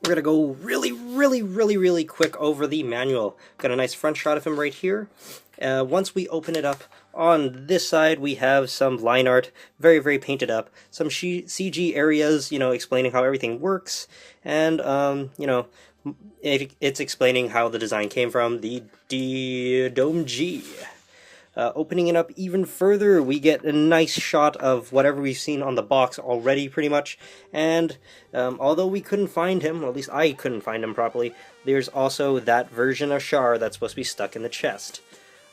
we're gonna go really quick over the manual. Got a nice front shot of him right here. Once we open it up, on this side we have some line art, very painted up, some CG areas, explaining how everything works, and it's explaining how the design came from the Dome G. Opening it up even further, we get a nice shot of whatever we've seen on the box already, pretty much. And although we couldn't find him, or at least I couldn't find him properly, there's also that version of Char that's supposed to be stuck in the chest.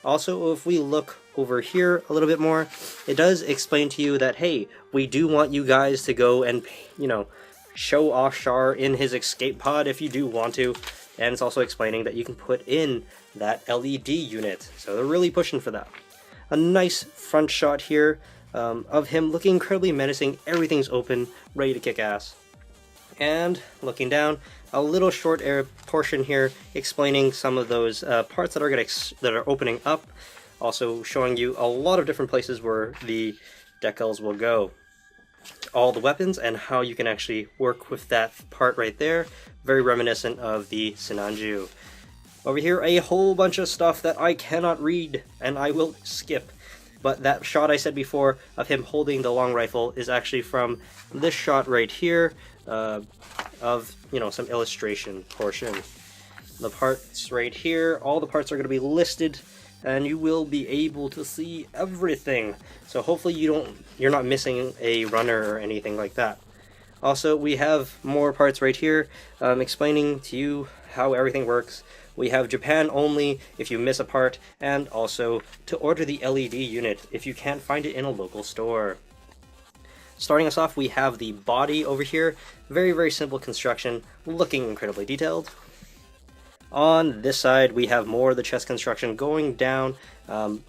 Also, if we look over here a little bit more, it does explain to you that, hey, we do want you guys to go and, show off Char in his escape pod if you do want to. And it's also explaining that you can put in that LED unit. So they're really pushing for that. A nice front shot here of him looking incredibly menacing. Everything's open, ready to kick ass. And looking down, a little short portion here explaining some of those parts that are opening up. Also showing you a lot of different places where the decals will go. All the weapons and how you can actually work with that part right there. Very reminiscent of the Sinanju. Over here, a whole bunch of stuff that I cannot read, and I will skip. But that shot I said before of him holding the long rifle is actually from this shot right here of, some illustration portion. The parts right here, all the parts are going to be listed, and you will be able to see everything. So hopefully you're not missing a runner or anything like that. Also, we have more parts right here explaining to you how everything works. We have Japan only if you miss a part, and also to order the LED unit if you can't find it in a local store. Starting us off, we have the body over here. Very simple construction, looking incredibly detailed. On this side, we have more of the chest construction going down.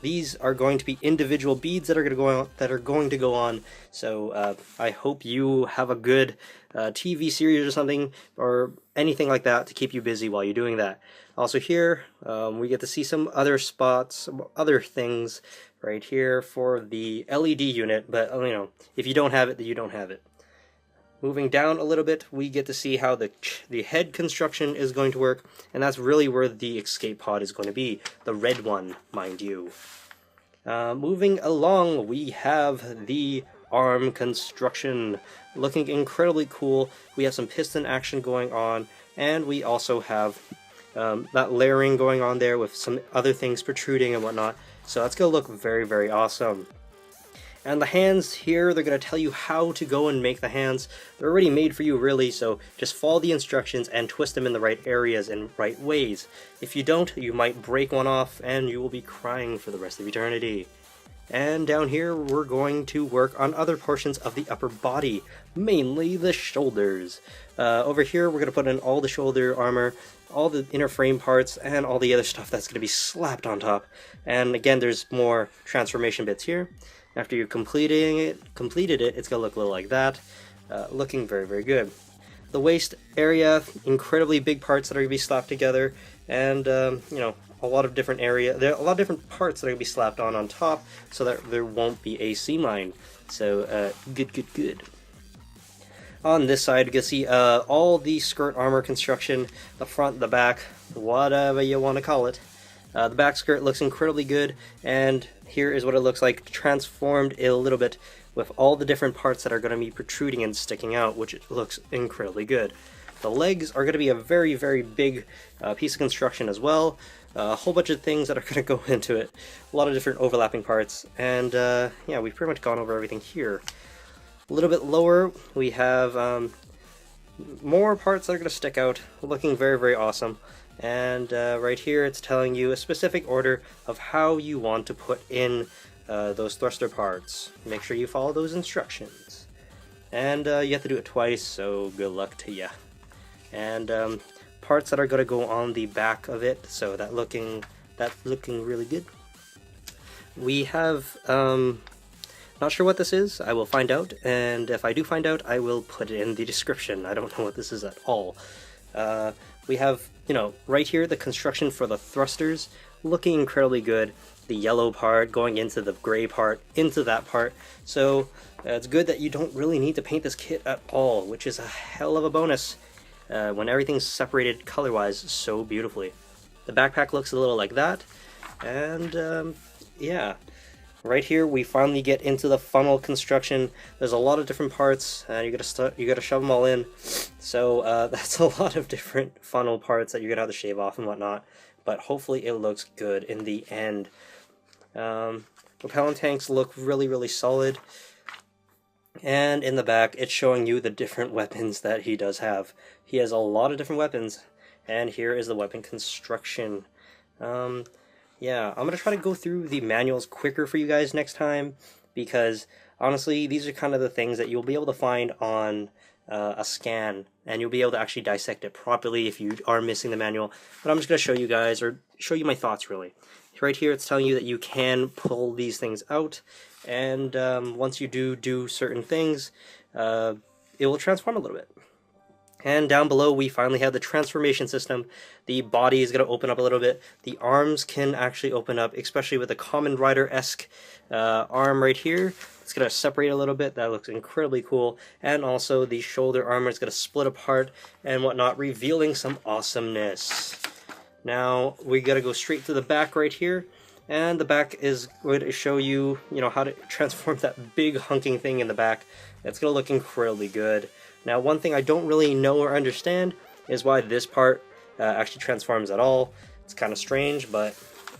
These are going to be individual beads that are going to go on. So I hope you have a good TV series or something, or anything like that to keep you busy while you're doing that. Also here, we get to see some other spots, some other things right here for the LED unit. But if you don't have it, then you don't have it. Moving down a little bit, we get to see how the head construction is going to work, and that's really where the escape pod is going to be, the red one, mind you. Moving along, we have the arm construction, looking incredibly cool. We have some piston action going on, and we also have that layering going on there with some other things protruding and whatnot, so that's going to look very awesome. And the hands here, they're going to tell you how to go and make the hands. They're already made for you, really, so just follow the instructions and twist them in the right areas and right ways. If you don't, you might break one off and you will be crying for the rest of eternity. And down here, we're going to work on other portions of the upper body, mainly the shoulders. Over here, we're going to put in all the shoulder armor, all the inner frame parts, and all the other stuff that's going to be slapped on top. And again, there's more transformation bits here. After you completed it, it's going to look a little like that, looking very good. The waist area, incredibly big parts that are going to be slapped together, and a lot of different there are a lot of different parts that are going to be slapped on top, so that there won't be a seam line. So good. On this side, you can see all the skirt armor construction, the front, the back, whatever you want to call it. The back skirt looks incredibly good, and here is what it looks like transformed a little bit with all the different parts that are going to be protruding and sticking out, which looks incredibly good. The legs are going to be a very big piece of construction as well. A whole bunch of things that are going to go into it. A lot of different overlapping parts, and yeah, we've pretty much gone over everything here. A little bit lower, we have more parts that are going to stick out, looking very awesome. And right here it's telling you a specific order of how you want to put in those thruster parts. Make sure you follow those instructions. And you have to do it twice, so good luck to ya. And parts that are going to go on the back of it, so that's looking really good. We have, not sure what this is. I will find out, and if I do find out, I will put it in the description. I don't know what this is at all. We have, right here, the construction for the thrusters, looking incredibly good. The yellow part going into the gray part, into that part. So it's good that you don't really need to paint this kit at all, which is a hell of a bonus. when everything's separated color-wise so beautifully. The backpack looks a little like that, and yeah. Right here, we finally get into the funnel construction. There's a lot of different parts, and you gotta shove them all in. So that's a lot of different funnel parts that you're gonna have to shave off and whatnot. But hopefully, it looks good in the end. Propellant tanks look really, really solid. And in the back, it's showing you the different weapons that he does have. He has a lot of different weapons, and here is the weapon construction. Yeah, I'm going to try to go through the manuals quicker for you guys next time, because honestly, these are kind of the things that you'll be able to find on a scan, and you'll be able to actually dissect it properly if you are missing the manual. But I'm just going to show you guys, or show you my thoughts really. Right here, it's telling you that you can pull these things out, and once you do certain things, it will transform a little bit. And down below, we finally have the transformation system. The body is going to open up a little bit. The arms can actually open up, especially with the Common Rider-esque arm right here. It's going to separate a little bit. That looks incredibly cool. And also, the shoulder armor is going to split apart and whatnot, revealing some awesomeness. Now, we got to go straight to the back right here. And the back is going to show you, how to transform that big hunking thing in the back. It's going to look incredibly good. Now, one thing I don't really know or understand is why this part actually transforms at all. It's kind of strange, but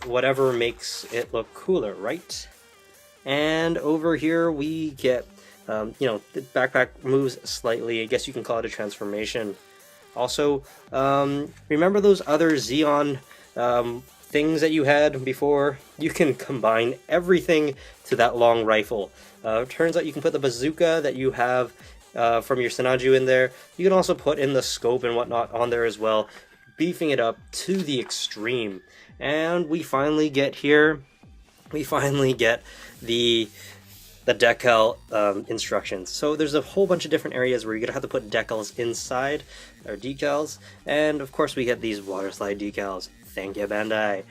whatever makes it look cooler, right? And over here we get, the backpack moves slightly. I guess you can call it a transformation. Also, remember those other Xeon things that you had before? You can combine everything to that long rifle. Turns out you can put the bazooka that you have from your Sanaju in there. You can also put in the scope and whatnot on there as well, beefing it up to the extreme. And we finally get here. We finally get the decal instructions. So there's a whole bunch of different areas where you're gonna have to put decals inside, or decals, and of course we get these water slide decals. Thank you, Bandai.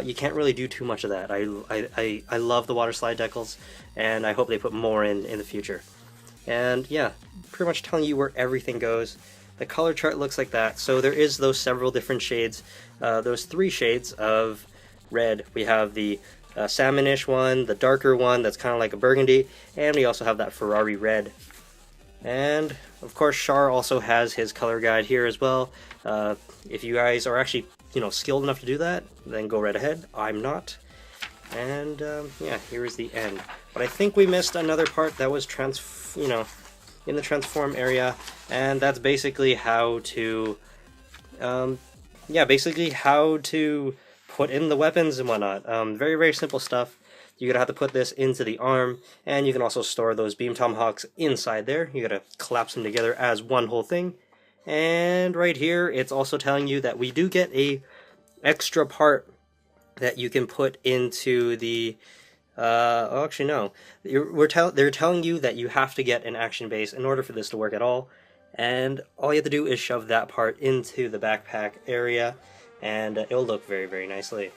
You can't really do too much of that. I love the water slide decals, and I hope they put more in the future. And yeah, pretty much telling you where everything goes. The color chart looks like that. So there is those several different shades, those 3 shades of red. We have the salmonish one, the darker one that's kind of like a burgundy, and we also have that Ferrari red. And of course, Char also has his color guide here as well. If you guys are actually skilled enough to do that, then go right ahead. I'm not. And yeah, here is the end. But I think we missed another part that was in the transform area, and that's basically how to basically how to put in the weapons and whatnot. Very, very simple stuff. You're gonna have to put this into the arm, and you can also store those beam tomahawks inside there. You gotta collapse them together as one whole thing. And right here, it's also telling you that we do get a extra part that you can put into the actually no. They're telling you that you have to get an action base in order for this to work at all. And all you have to do is shove that part into the backpack area, and it'll look very, very nicely.